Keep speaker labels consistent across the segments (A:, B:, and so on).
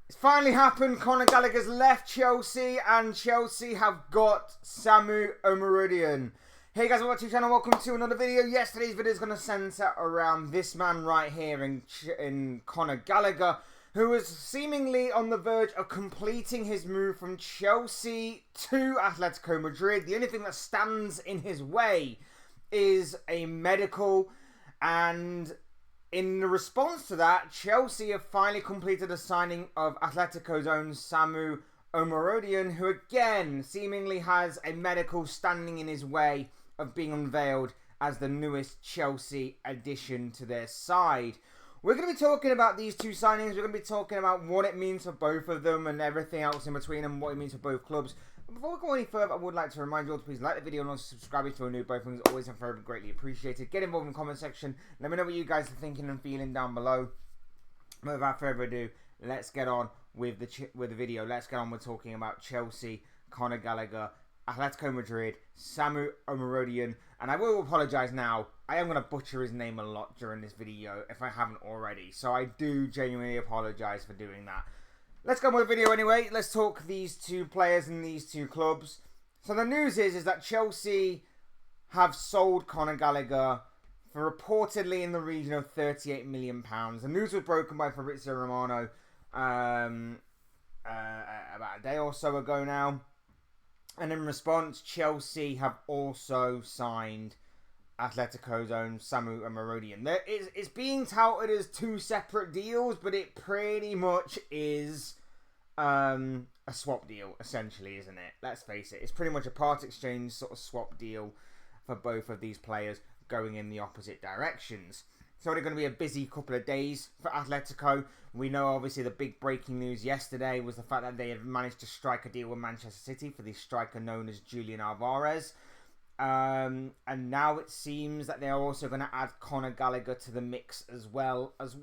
A: It's finally happened. Conor Gallagher's left Chelsea, and Chelsea have got Samu Omorodion. Hey guys, welcome to the channel. Welcome to another video. Yesterday's video is going to centre around this man right here in Conor Gallagher, who was seemingly on the verge of completing his move from Chelsea to Atletico Madrid. The only thing that stands in his way is a medical, and in response to that, Chelsea have finally completed the signing of Atletico's own Samu Omorodion, who again seemingly has a medical standing in his way of being unveiled as the newest Chelsea addition to their side. We're going to be talking about these two signings. We're going to be talking about what it means for both of them and everything else in between, and what it means for both clubs. But before we go any further, I would like to remind you all to please like the video and also subscribe if you're new. Both things always and forever greatly appreciated. Get involved in the comment section. Let me know what you guys are thinking and feeling down below. But without further ado, let's get on with the video. Let's get on with talking about Chelsea, Conor Gallagher, Atletico Madrid, Samu Omorodion. And I will apologise now. I am going to butcher his name a lot during this video if I haven't already. So I do genuinely apologise for doing that. Let's go on with the video anyway. Let's talk these two players and these two clubs. So the news is that Chelsea have sold Conor Gallagher for reportedly in the region of £38 million. The news was broken by Fabrizio Romano about a day or so ago now. And in response, Chelsea have also signed Atletico's own Samu Omorodion. It's being touted as two separate deals, but it pretty much is a swap deal, essentially, isn't it? Let's face it. It's pretty much a part exchange sort of swap deal for both of these players going in the opposite directions. So it's going to be a busy couple of days for Atletico. We know, obviously, the big breaking news yesterday was the fact that they had managed to strike a deal with Manchester City for the striker known as Julian Alvarez. And now it seems that they're also going to add Conor Gallagher to the mix as well as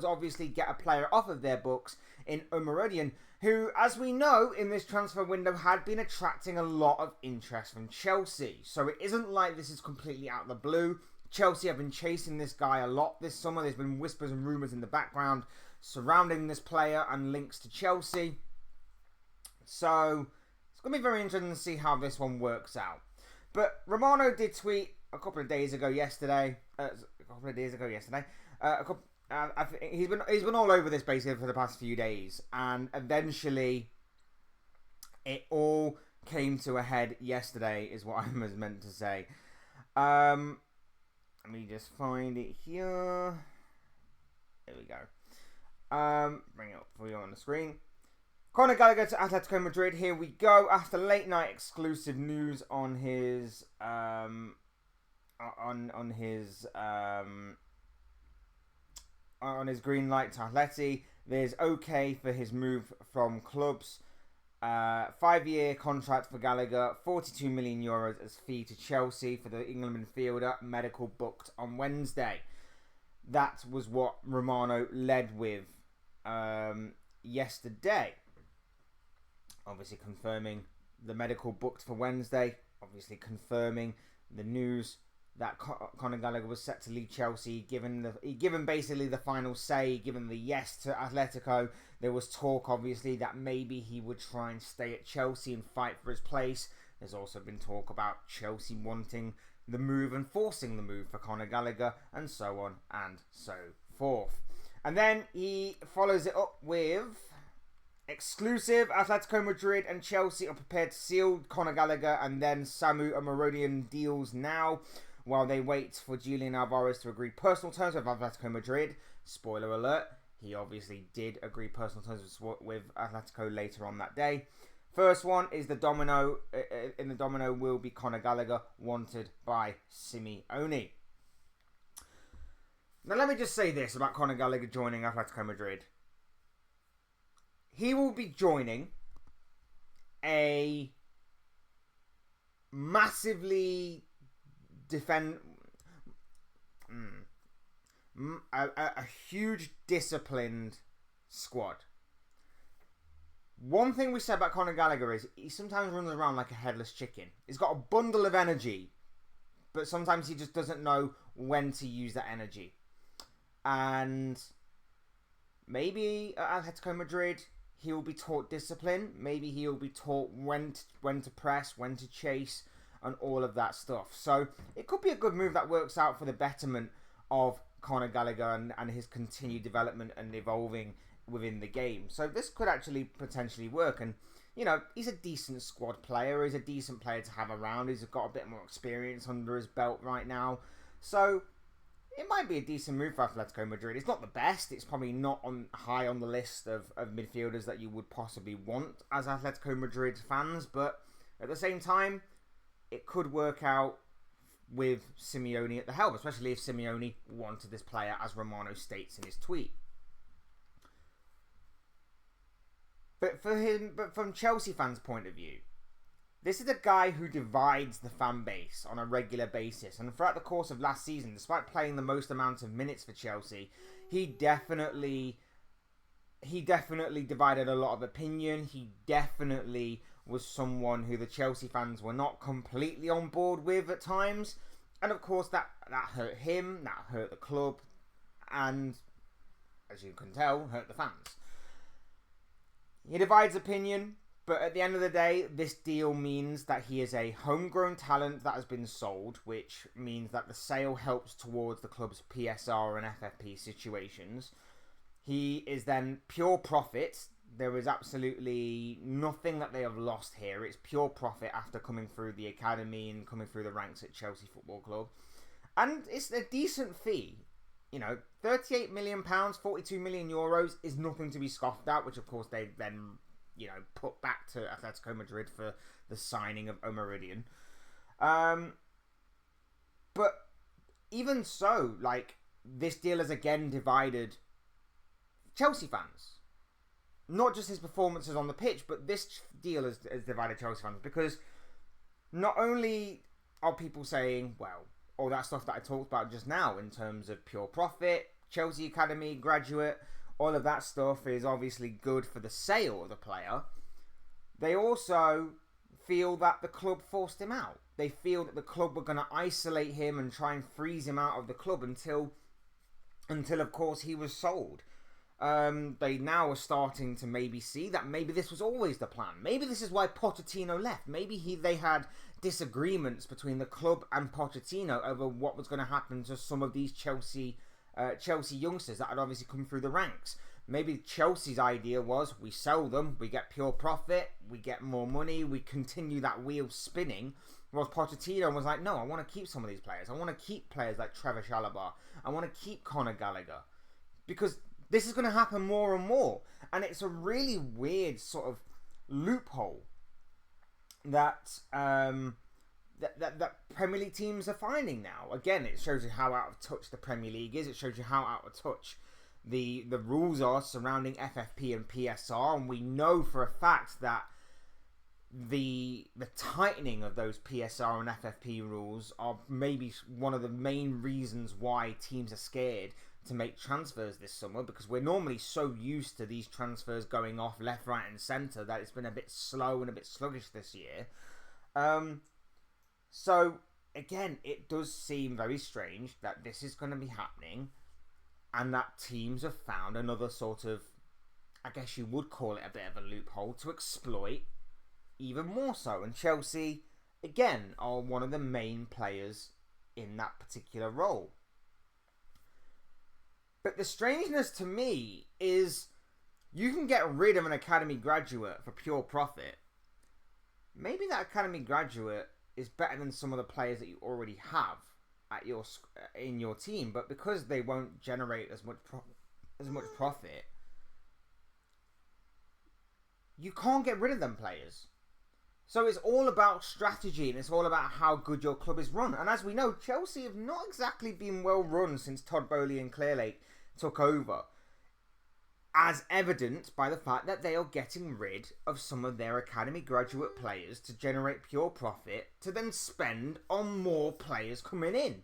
A: obviously get a player off of their books in Omorodion, who, as we know, in this transfer window had been attracting a lot of interest from Chelsea. So it isn't like this is completely out of the blue. Chelsea have been chasing this guy a lot this summer. There's been whispers and rumours in the background surrounding this player and links to Chelsea. So it's going to be very interesting to see how this one works out. But Romano did tweet a couple of days ago yesterday. He's been all over this basically for the past few days, and eventually it all came to a head yesterday, is what I was meant to say. Let me just find it here. There we go. Bring it up for you on the screen. Conor Gallagher to Atletico Madrid. Here we go. After late night exclusive news on his on his green light to Atleti, there's okay for his move from clubs. 5-year contract for Gallagher, €42 million as fee to Chelsea for the England midfielder, medical booked on Wednesday. That was what Romano led with yesterday. Obviously confirming the medical booked for Wednesday. Obviously confirming the news that Conor Gallagher was set to leave Chelsea, given basically the final say, given the yes to Atletico. There was talk, obviously, that maybe he would try and stay at Chelsea and fight for his place. There's also been talk about Chelsea wanting the move and forcing the move for Conor Gallagher, and so on and so forth. And then he follows it up with exclusive. Atletico Madrid and Chelsea are prepared to seal Conor Gallagher and then Samu Omorodion deals now, while they wait for Julian Alvarez to agree personal terms with Atletico Madrid. Spoiler alert, he obviously did agree personal terms with Atletico later on that day. First one is the domino. In the domino will be Conor Gallagher, wanted by Simeone. Now let me just say this about Conor Gallagher joining Atletico Madrid. He will be joining a massively a huge disciplined squad. One thing we said about Conor Gallagher is he sometimes runs around like a headless chicken. He's got a bundle of energy, but sometimes he just doesn't know when to use that energy. And maybe at Atletico Madrid, he'll be taught discipline. Maybe he'll be taught when to press, when to chase, and all of that stuff. So it could be a good move that works out for the betterment of Conor Gallagher and his continued development and evolving within the game. So this could actually potentially work. And, you know, he's a decent squad player. He's a decent player to have around. He's got a bit more experience under his belt right now. So it might be a decent move for Atletico Madrid. It's not the best. It's probably not high on the list of midfielders that you would possibly want as Atletico Madrid fans. But at the same time, it could work out with Simeone at the helm, especially if Simeone wanted this player, as Romano states in his tweet. But from Chelsea fans' point of view, this is a guy who divides the fan base on a regular basis. And throughout the course of last season, despite playing the most amount of minutes for Chelsea, he definitely divided a lot of opinion. He definitely was someone who the Chelsea fans were not completely on board with at times. And of course, that hurt him, that hurt the club, and, as you can tell, hurt the fans. He divides opinion, but at the end of the day, this deal means that he is a homegrown talent that has been sold, which means that the sale helps towards the club's PSR and FFP situations. He is then pure profit. There is absolutely nothing that they have lost here. It's pure profit after coming through the academy and coming through the ranks at Chelsea Football Club. And it's a decent fee. You know, £38 million, €42 million is nothing to be scoffed at, which of course they then, you know, put back to Atletico Madrid for the signing of Omorodion. But even so, like, this deal has again divided Chelsea fans. Not just his performances on the pitch, but this deal has divided Chelsea fans, because not only are people saying, well, all that stuff that I talked about just now in terms of pure profit, Chelsea Academy graduate, all of that stuff is obviously good for the sale of the player. They also feel that the club forced him out. They feel that the club were going to isolate him and try and freeze him out of the club until of course, he was sold. They now are starting to maybe see that maybe this was always the plan. Maybe this is why Pochettino left. Maybe they had disagreements between the club and Pochettino over what was going to happen to some of these Chelsea youngsters that had obviously come through the ranks. Maybe Chelsea's idea was we sell them, we get pure profit, we get more money, we continue that wheel spinning. Whereas Pochettino was like, no, I want to keep some of these players. I want to keep players like Trevor Chalobah. I want to keep Conor Gallagher. Because this is going to happen more and more. And it's a really weird sort of loophole that that Premier League teams are finding now. Again, it shows you how out of touch the Premier League is. It shows you how out of touch the rules are surrounding FFP and PSR. And we know for a fact that the tightening of those PSR and FFP rules are maybe one of the main reasons why teams are scared to make transfers this summer, because we're normally so used to these transfers going off left, right and centre that it's been a bit slow and a bit sluggish this year. So again, it does seem very strange that this is going to be happening and that teams have found another sort of, I guess you would call it a bit of a loophole to exploit even more so. And Chelsea, again, are one of the main players in that particular role. But the strangeness to me is you can get rid of an academy graduate for pure profit. Maybe that academy graduate is better than some of the players that you already have at in your team, but because they won't generate as much profit, you can't get rid of them players. So it's all about strategy, and it's all about how good your club is run. And as we know, Chelsea have not exactly been well run since Todd Boehly and Clearlake took over, as evident by the fact that they are getting rid of some of their academy graduate players to generate pure profit to then spend on more players coming in.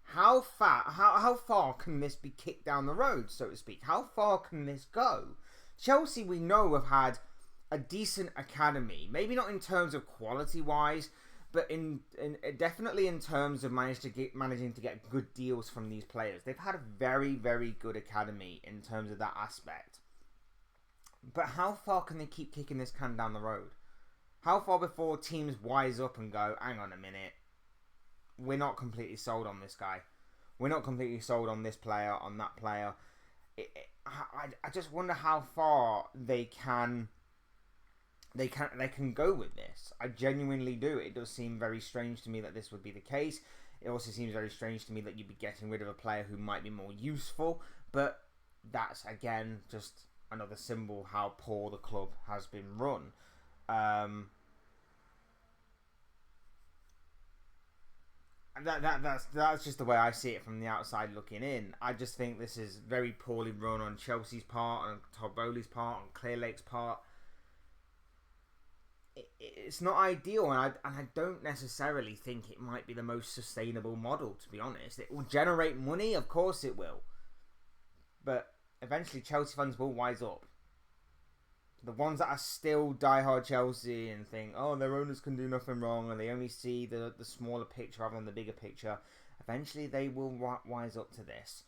A: How far can this be kicked down the road, so to speak? How far can this go? Chelsea, we know, have had a decent academy, maybe not in terms of quality wise, but in definitely in terms of managing to get good deals from these players. They've had a very, very good academy in terms of that aspect. But how far can they keep kicking this can down the road? How far before teams wise up and go, hang on a minute, we're not completely sold on this guy. We're not completely sold on this player, on that player. I just wonder how far they can go with this. I genuinely do. It does seem very strange to me that this would be the case. It also seems very strange to me that you'd be getting rid of a player who might be more useful. But that's, again, just another symbol how poor the club has been run. That's just the way I see it from the outside looking in. I just think this is very poorly run on Chelsea's part, on Todd Bowley's part, on Clearlake's part. It's not ideal, and I don't necessarily think it might be the most sustainable model, to be honest. It will generate money, of course it will. But eventually Chelsea fans will wise up. The ones that are still diehard Chelsea and think, oh, their owners can do nothing wrong, and they only see the smaller picture rather than the bigger picture, eventually they will wise up to this.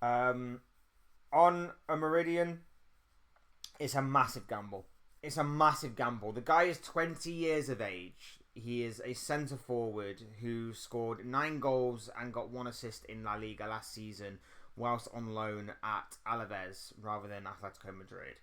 A: On Omorodion, it's a massive gamble. It's a massive gamble. The guy is 20 years of age. He is a centre forward who scored 9 goals and got 1 assist in La Liga last season whilst on loan at Alaves rather than Atletico Madrid.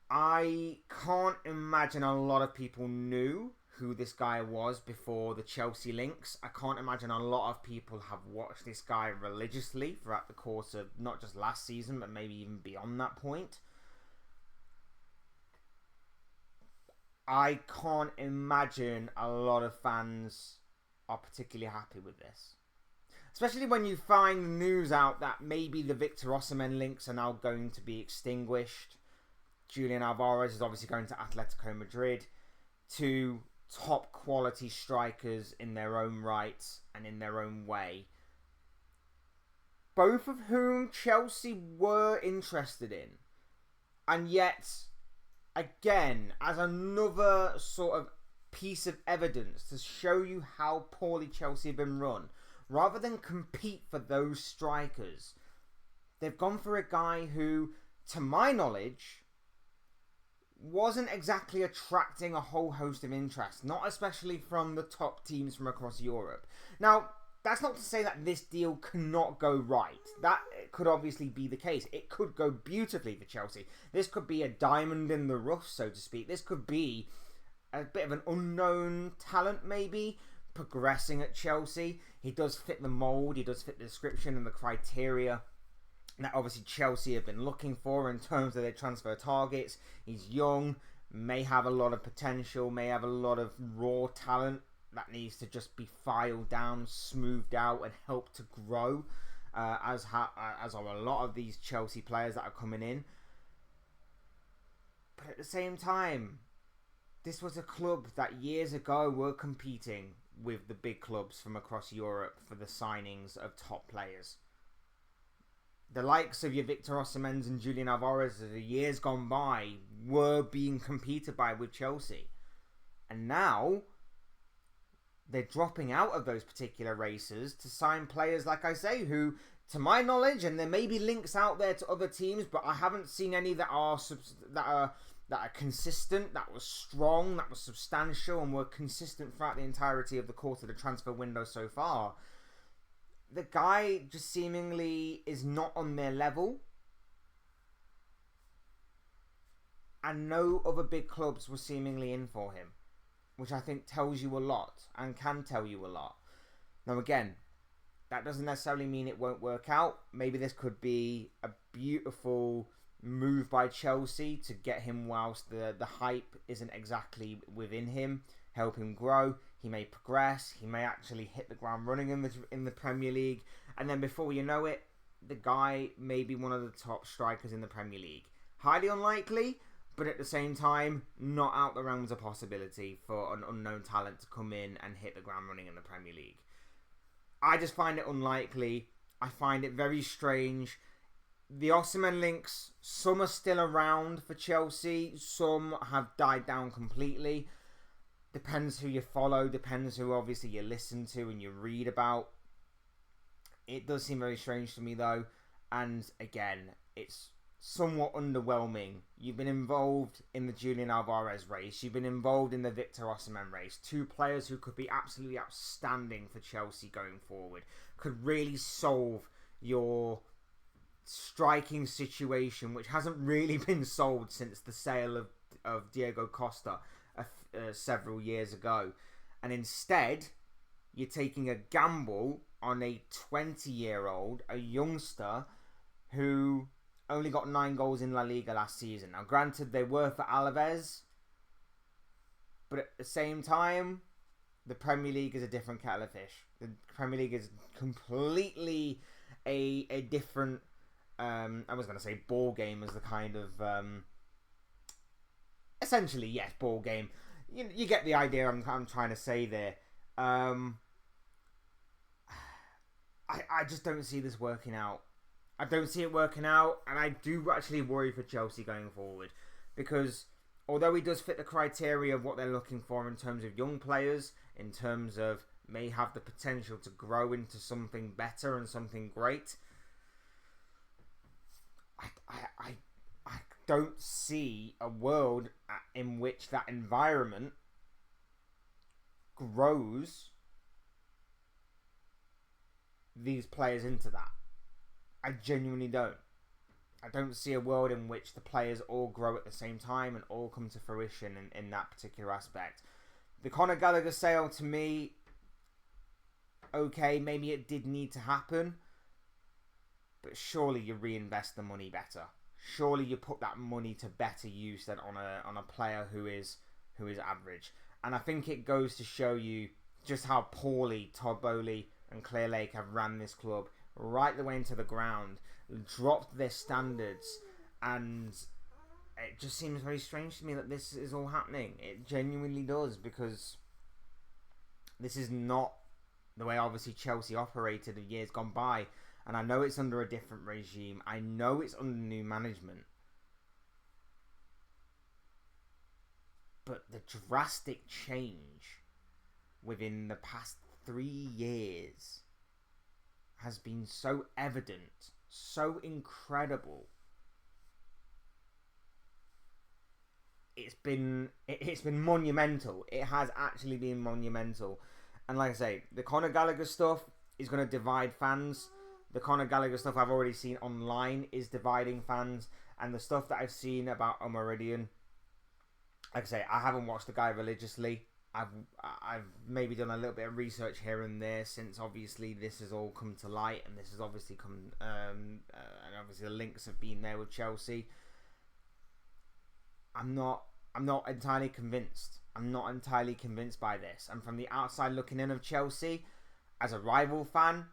A: I can't imagine a lot of people knew who this guy was before the Chelsea links. I can't imagine a lot of people have watched this guy religiously throughout the course of not just last season, but maybe even beyond that point. I can't imagine a lot of fans are particularly happy with this. Especially when you find the news out that maybe the Victor Osimhen links are now going to be extinguished. Julian Alvarez is obviously going to Atletico Madrid. 2 top quality strikers in their own right and in their own way. Both of whom Chelsea were interested in. And yet, again, as another sort of piece of evidence to show you how poorly Chelsea have been run, rather than compete for those strikers, they've gone for a guy who, to my knowledge, wasn't exactly attracting a whole host of interest, not especially from the top teams from across Europe. Now, that's not to say that this deal cannot go right. That could obviously be the case. It could go beautifully for Chelsea. This could be a diamond in the rough, so to speak. This could be a bit of an unknown talent, maybe, progressing at Chelsea. He does fit the mould. He does fit the description and the criteria that obviously Chelsea have been looking for in terms of their transfer targets. He's young, may have a lot of potential, may have a lot of raw talent that needs to just be filed down, smoothed out, and helped to grow, as are a lot of these Chelsea players that are coming in. But at the same time, this was a club that years ago were competing with the big clubs from across Europe for the signings of top players. The likes of your Victor Osimhen and Julian Alvarez of the years gone by were being competed by with Chelsea. And now they're dropping out of those particular races to sign players, like I say, who, to my knowledge, and there may be links out there to other teams, but I haven't seen any that are consistent, that were strong, that were substantial, and were consistent throughout the entirety of the course of the transfer window so far. The guy just seemingly is not on their level. And no other big clubs were seemingly in for him. Which I think tells you a lot. And can tell you a lot. Now again, that doesn't necessarily mean it won't work out. Maybe this could be a beautiful move by Chelsea to get him whilst the hype isn't exactly within him. Help him grow. He may progress. He may actually hit the ground running in the Premier League. And then before you know it, the guy may be one of the top strikers in the Premier League. Highly unlikely, but at the same time, not out the realms of possibility for an unknown talent to come in and hit the ground running in the Premier League. I just find it unlikely. I find it very strange. The Osimhen links, some are still around for Chelsea. Some have died down completely. Depends who you follow, depends who obviously you listen to and you read about. It does seem very strange to me though. And again, it's somewhat underwhelming. You've been involved in the Julian Alvarez race. You've been involved in the Victor Osimhen race. Two players who could be absolutely outstanding for Chelsea going forward. Could really solve your striking situation, which hasn't really been solved since the sale of Diego Costa several years ago. And instead, you're taking a gamble on a 20-year-old, a youngster, who only got 9 goals in La Liga last season. Now, granted, they were for Alaves, but at the same time, the Premier League is a different kettle of fish. The Premier League is completely a different, I was going to say ball game as the kind of, essentially, yes, ball game. You get the idea I'm trying to say there. I just don't see this working out. I don't see it working out, and I do actually worry for Chelsea going forward, because although he does fit the criteria of what they're looking for in terms of young players, in terms of may have the potential to grow into something better and something great, I don't see a world in which that environment grows these players into that. I genuinely don't. I don't see a world in which the players all grow at the same time and all come to fruition in that particular aspect. The Conor Gallagher sale, to me, okay, maybe it did need to happen, but surely you reinvest the money better. Surely you put that money to better use than on a player who is average. And I think it goes to show you just how poorly Todd Bowley and Clear Lake have ran this club right the way into the ground, dropped their standards, and it just seems very strange to me that this is all happening. It genuinely does, because this is not the way obviously Chelsea operated in years gone by, and I know it's under a different regime. I know it's under new management, but the drastic change within the past 3 years has been so evident, so incredible. It's been monumental. It has actually been monumental. And like I say, the Conor Gallagher stuff is going to divide fans. The Conor Gallagher stuff I've already seen online is dividing fans. And the stuff that I've seen about Omorodion, like I say, I haven't watched the guy religiously. I've maybe done a little bit of research here and there since obviously this has all come to light, and this has obviously come and obviously the links have been there with Chelsea. I'm not entirely convinced. I'm not entirely convinced by this. And from the outside looking in of Chelsea, as a rival fan,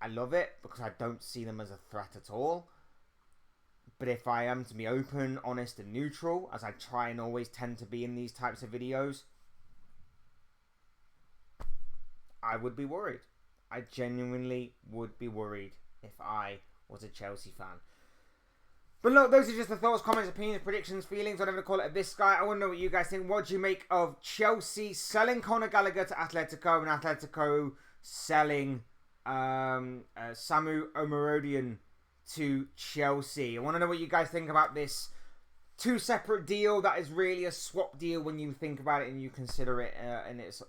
A: I love it because I don't see them as a threat at all. But if I am to be open, honest and neutral, as I try and always tend to be in these types of videos, I would be worried. I genuinely would be worried if I was a Chelsea fan. But look, those are just the thoughts, comments, opinions, predictions, feelings, whatever to call it, of this guy. I want to know what you guys think. What do you make of Chelsea selling Conor Gallagher to Atletico, and Atletico selling Samu Omorodion to Chelsea? I want to know what you guys think about this two separate deal that is really a swap deal when you think about it and you consider it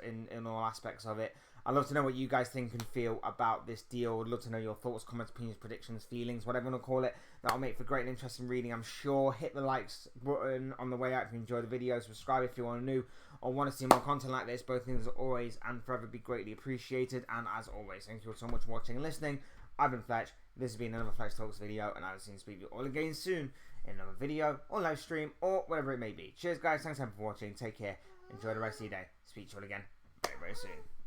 A: in all aspects of it. I'd love to know what you guys think and feel about this deal. I'd love to know your thoughts, comments, opinions, predictions, feelings, whatever you want to call it. That'll make for great and interesting reading, I'm sure. Hit the likes button on the way out if you enjoy the video. Subscribe if you are new or want to see more content like this. Both things are always and forever be greatly appreciated. And as always, thank you all so much for watching and listening. I've been Fletch. This has been another Fletch Talks video, and I'll see you speak to you all again soon in another video or live stream or whatever it may be. Cheers, guys. Thanks for watching. Take care. Enjoy the rest of your day. Speak to you all again very, very soon.